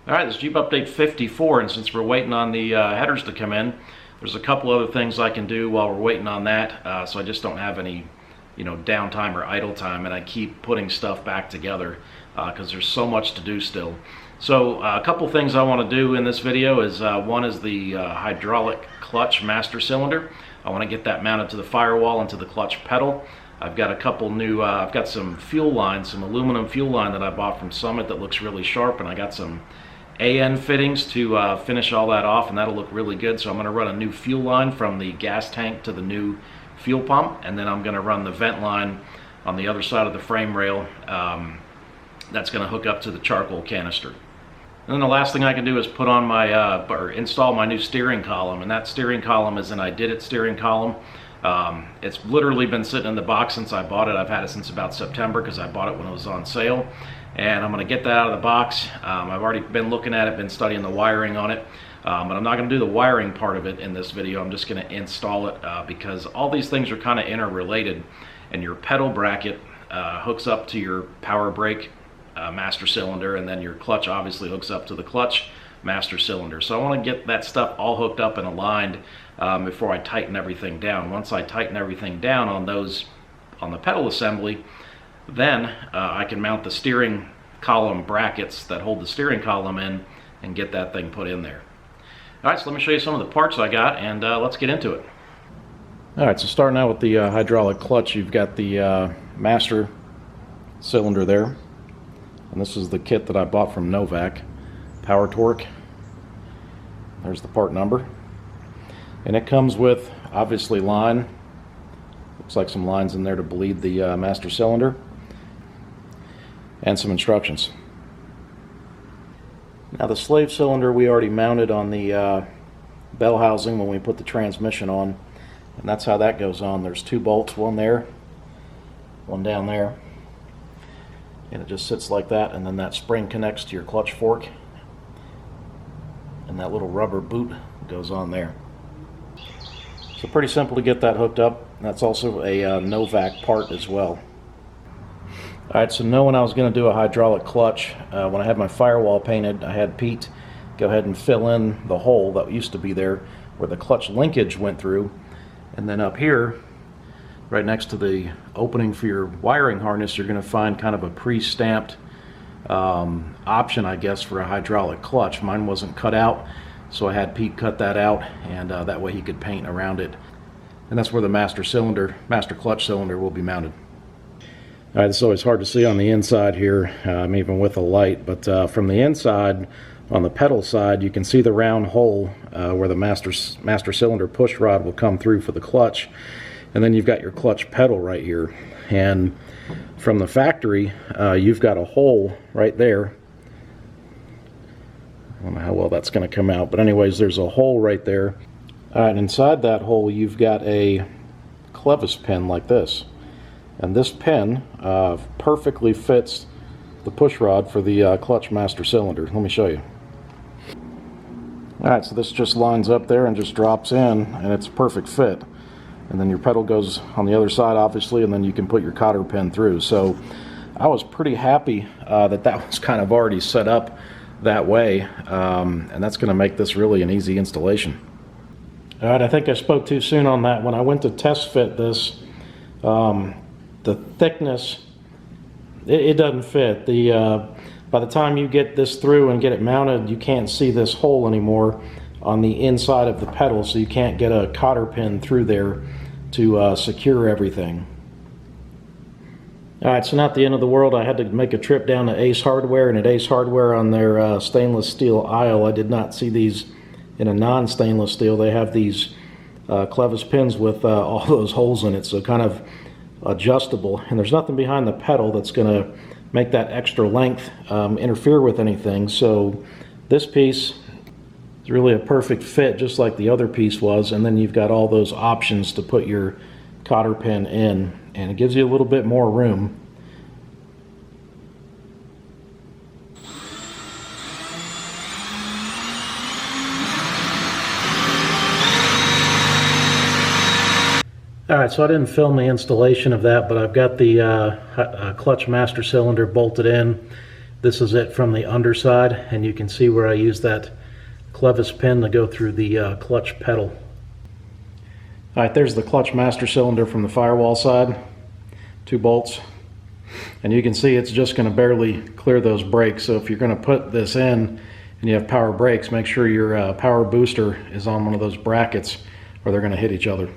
Alright, this is Jeep Update 54, and since we're waiting on the headers to come in, there's a couple other things I can do while we're waiting on that, so I just don't have any downtime or idle time, and I keep putting stuff back together because there's so much to do still. So a couple things I want to do in this video is one is the hydraulic clutch master cylinder. I want to get that mounted to the firewall and to the clutch pedal. I've got a couple new, I've got some fuel line, some aluminum fuel line that I bought from Summit that looks really sharp, and I got some AN fittings to finish all that off, and that'll look really good. So I'm going to run a new fuel line from the gas tank to the new fuel pump, and then I'm going to run the vent line on the other side of the frame rail. That's going to hook up to the charcoal canister. And then the last thing I can do is put on my, or install my new steering column, and that steering column is an Ididit Steering Column. It's literally been sitting in the box since I bought it. I've had it since about September because I bought it when it was on sale. And I'm going to get that out of the box. I've already been looking at it, been studying the wiring on it. But I'm not going to do the wiring part of it in this video. I'm just going to install it because all these things are kind of interrelated. And your pedal bracket hooks up to your power brake master cylinder, and then your clutch obviously hooks up to the clutch master cylinder. So I want to get that stuff all hooked up and aligned before I tighten everything down. Once I tighten everything down on the pedal assembly, then I can mount the steering column brackets that hold the steering column in and get that thing put in there. Alright, so let me show you some of the parts I got, and let's get into it. Alright, so starting out with the hydraulic clutch, you've got the master cylinder there. And this is the kit that I bought from Novak. Power torque. There's the part number. And it comes with, obviously, line. Looks like some lines in there to bleed the master cylinder. And some instructions. Now the slave cylinder we already mounted on the bell housing when we put the transmission on. And that's how that goes on. There's two bolts, one there, one down there. And it just sits like that, and then that spring connects to your clutch fork. And that little rubber boot goes on there. So pretty simple to get that hooked up. That's also a Novak part as well. Alright, so knowing I was going to do a hydraulic clutch, when I had my firewall painted, I had Pete go ahead and fill in the hole that used to be there where the clutch linkage went through. And then up here, right next to the opening for your wiring harness, you're going to find kind of a pre-stamped option, I guess, for a hydraulic clutch. Mine wasn't cut out, so I had Pete cut that out, and that way he could paint around it. And that's where the master clutch cylinder will be mounted. Alright, it's always hard to see on the inside here, even with a light, but from the inside, on the pedal side, you can see the round hole where the master cylinder push rod will come through for the clutch. And then you've got your clutch pedal right here. And from the factory, you've got a hole right there. I don't know how well that's going to come out, but anyways, there's a hole right there. Alright, inside that hole you've got a clevis pin like this. And this pin perfectly fits the push rod for the clutch master cylinder. Let me show you. Alright, so this just lines up there and just drops in, and it's a perfect fit. And then your pedal goes on the other side, obviously, and then you can put your cotter pin through. So I was pretty happy that was kind of already set up that way, and that's going to make this really an easy installation. Alright, I think I spoke too soon on that. When I went to test fit this, the thickness, it doesn't fit. By the time you get this through and get it mounted, you can't see this hole anymore on the inside of the pedal, so you can't get a cotter pin through there to secure everything. Alright, so not the end of the world. I had to make a trip down to Ace Hardware, and at Ace Hardware on their stainless steel aisle, I did not see these in a non-stainless steel. They have these clevis pins with all those holes in it, so kind of adjustable, and there's nothing behind the pedal that's going to make that extra length interfere with anything. So this piece is really a perfect fit, just like the other piece was, and then you've got all those options to put your cotter pin in, and it gives you a little bit more room. Alright, so I didn't film the installation of that, but I've got the clutch master cylinder bolted in, This is it from the underside, and you can see where I use that clevis pin to go through the clutch pedal. Alright, there's the clutch master cylinder from the firewall side, 2 bolts. And you can see it's just going to barely clear those brakes. So if you're going to put this in and you have power brakes, make sure your power booster is on one of those brackets or they're going to hit each other.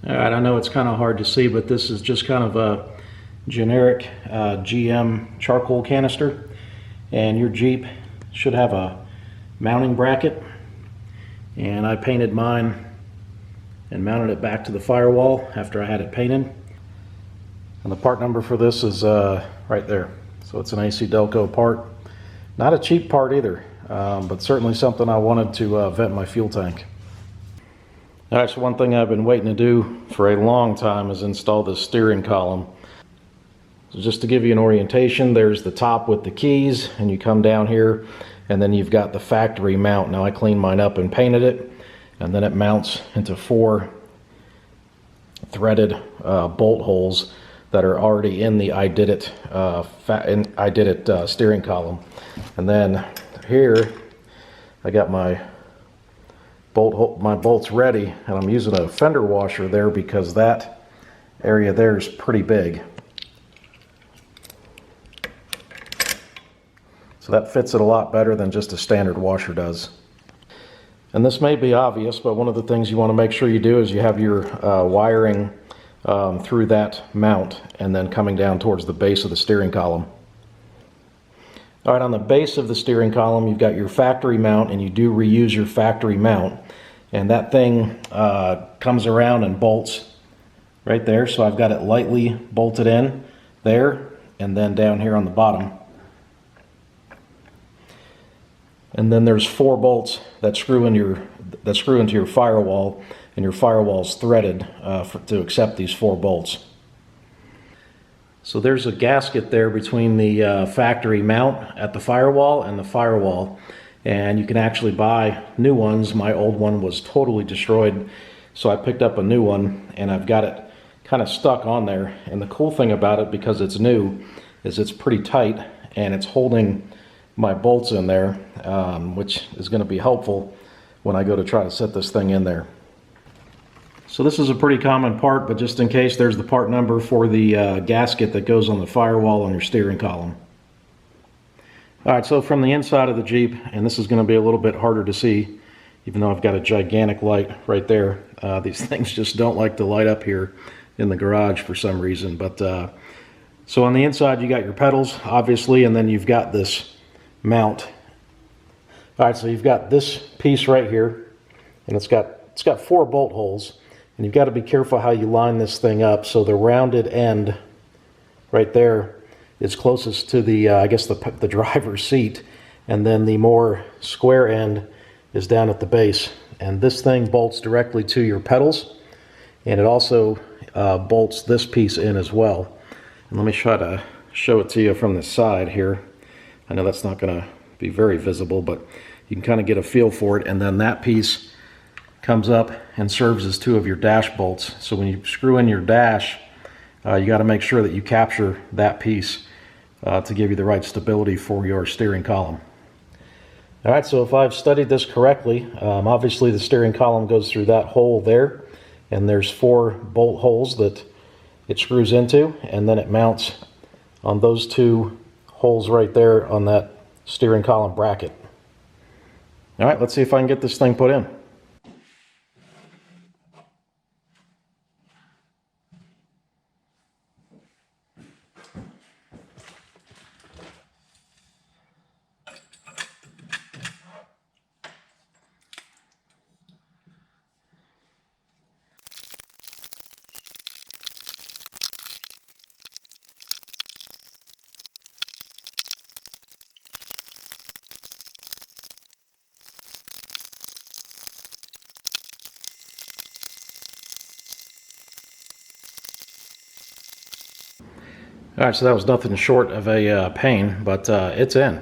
Alright, I know it's kind of hard to see, but this is just kind of a generic GM charcoal canister. And your Jeep should have a mounting bracket. And I painted mine and mounted it back to the firewall after I had it painted. And the part number for this is right there. So it's an AC Delco part. Not a cheap part either, but certainly something I wanted to vent my fuel tank. Alright, so one thing I've been waiting to do for a long time is install this steering column. So just to give you an orientation, there's the top with the keys, and you come down here, and then you've got the factory mount. Now I cleaned mine up and painted it, and then it mounts into 4 threaded bolt holes that are already in the Ididit steering column. And then here I got my bolts ready, and I'm using a fender washer there because that area there is pretty big. So that fits it a lot better than just a standard washer does. And this may be obvious, but one of the things you want to make sure you do is you have your wiring through that mount and then coming down towards the base of the steering column. Alright, on the base of the steering column you've got your factory mount, and you do reuse your factory mount, and that thing comes around and bolts right there. So I've got it lightly bolted in there and then down here on the bottom. And then there's 4 bolts that screw into your firewall, and your firewall's threaded to accept these 4 bolts. So there's a gasket there between the factory mount at the firewall and the firewall, and you can actually buy new ones. My old one was totally destroyed, so I picked up a new one, and I've got it kind of stuck on there. And the cool thing about it, because it's new, is it's pretty tight and it's holding my bolts in there, which is going to be helpful when I go to try to set this thing in there. So this is a pretty common part, but just in case, there's the part number for the gasket that goes on the firewall on your steering column. Alright, so from the inside of the Jeep, and this is going to be a little bit harder to see, even though I've got a gigantic light right there. These things just don't like to light up here in the garage for some reason. But so on the inside you got your pedals, obviously, and then you've got this mount. Alright, so you've got this piece right here, and it's got 4 bolt holes, and you've got to be careful how you line this thing up. So the rounded end right there is closest to the I guess the driver's seat, and then the more square end is down at the base. And this thing bolts directly to your pedals, and it also bolts this piece in as well. And let me try to show it to you from the side here. I know that's not going to be very visible, but you can kind of get a feel for it. And then that piece comes up and serves as 2 of your dash bolts. So when you screw in your dash, you got to make sure that you capture that piece to give you the right stability for your steering column. Alright, so if I've studied this correctly, obviously the steering column goes through that hole there, and there's 4 bolt holes that it screws into, and then it mounts on those 2 holes right there on that steering column bracket. Alright, let's see if I can get this thing put in. Alright, so that was nothing short of a pain, but it's in.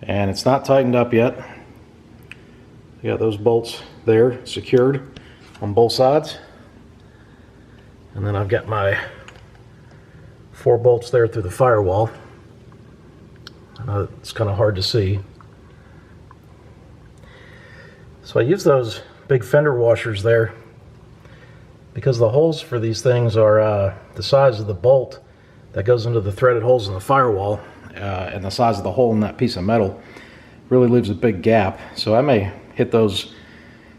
And it's not tightened up yet. You got those bolts there secured on both sides. And then I've got my 4 bolts there through the firewall. It's kind of hard to see. So I use those big fender washers there because the holes for these things are the size of the bolt that goes into the threaded holes in the firewall, and the size of the hole in that piece of metal really leaves a big gap. So I may hit those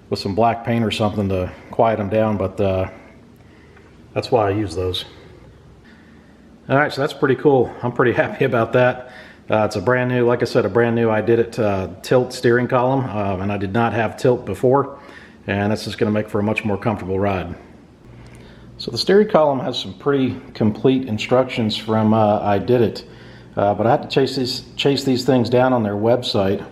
with some black paint or something to quiet them down, but that's why I use those. All right, so that's pretty cool. I'm pretty happy about that. It's a brand new, like I said, a brand new Ididit tilt steering column, and I did not have tilt before, and that's just going to make for a much more comfortable ride. So the steering column has some pretty complete instructions from Ididit, but I had to chase these things down on their website,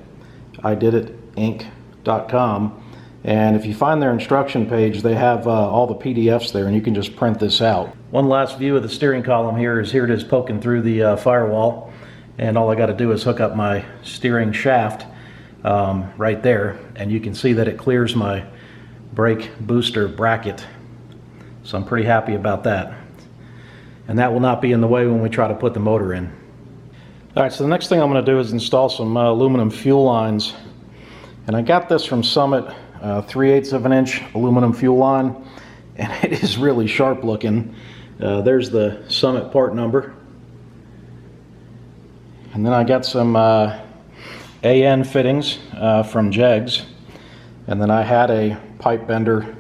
ididitinc.com, and if you find their instruction page, they have all the PDFs there, and you can just print this out. One last view of the steering column here is here it is poking through the firewall. And all I got to do is hook up my steering shaft right there, and you can see that it clears my brake booster bracket. So I'm pretty happy about that. And that will not be in the way when we try to put the motor in. All right, so the next thing I'm going to do is install some aluminum fuel lines. And I got this from Summit, 3/8 of an inch aluminum fuel line, and it is really sharp looking. There's the Summit part number. And then I got some AN fittings from Jegs, and then I had a pipe bender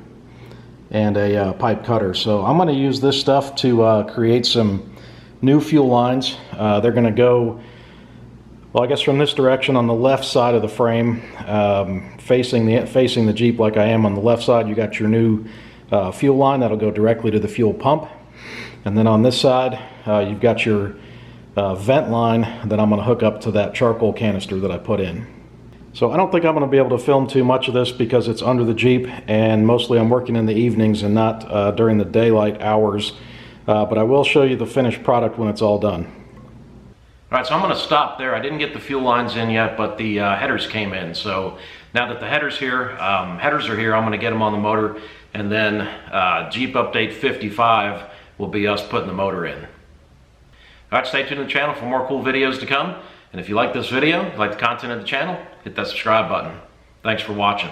and a pipe cutter. So I'm going to use this stuff to create some new fuel lines. They're going to go, well, I guess from this direction on the left side of the frame, facing the Jeep like I am on the left side. You got your new fuel line that'll go directly to the fuel pump, and then on this side you've got your vent line that I'm going to hook up to that charcoal canister that I put in. So I don't think I'm going to be able to film too much of this because it's under the Jeep, and mostly I'm working in the evenings and not during the daylight hours, but I will show you the finished product when it's all done. All right, so I'm going to stop there. I didn't get the fuel lines in yet, but the headers came in. So now that the headers are here, I'm going to get them on the motor, and then Jeep Update 55 will be us putting the motor in. All right, stay tuned to the channel for more cool videos to come. And if you like this video, if you like the content of the channel, hit that subscribe button. Thanks for watching.